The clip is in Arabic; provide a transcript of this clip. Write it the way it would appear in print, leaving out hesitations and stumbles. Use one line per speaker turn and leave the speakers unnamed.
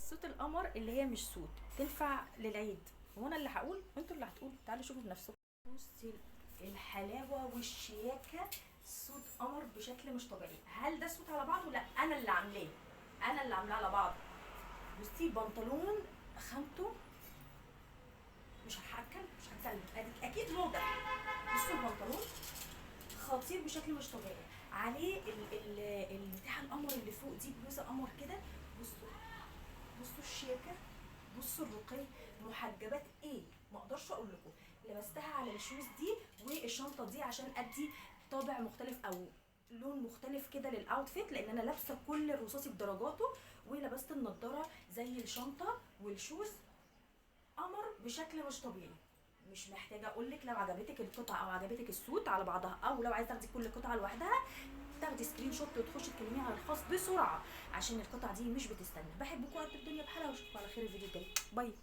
صوت القمر اللي هي مش صوت تنفع للعيد، وانا اللي هقول انتوا اللي هتقولوا. تعالوا شوفوا بنفسكم. بصي الحلاوه والشياكه، صوت قمر بشكل مش طبيعي. هل ده صوت على بعضه؟ لا، انا اللي عاملاه، انا اللي عاملاه على بعض. بصي بنطلون خامته مش هتحكم، مش هتكلم، اكيد موضه. بصوا البنطلون خطير بشكل مش طبيعي، عليه بتاع القمر اللي فوق دي، بلوزه قمر كده. بصوا، بصوا الشياكه، بصوا الرقي، محجبات ايه ما اقدرش اقول لكم. لبستها على الشوز دي والشنطه دي عشان ادي طابع مختلف او لون مختلف كده للاوتفيت، لان انا لابسه كل الرصاصي بدرجاته، ولبست النضاره زي الشنطه والشوز. قمر بشكل مش طبيعي. مش محتاجه اقول لك، لو عجبتك القطعه او عجبتك السوت على بعضها، او لو عايزه تاخدي كل قطعه لوحدها تاخدي سكرين شوت وتخشي تكلميها على الخاص بسرعه، عشان القطعه دي مش بتستنى. بحبكم قد الدنيا بحالها، واشوفكم على خير الفيديو الجاي. باي.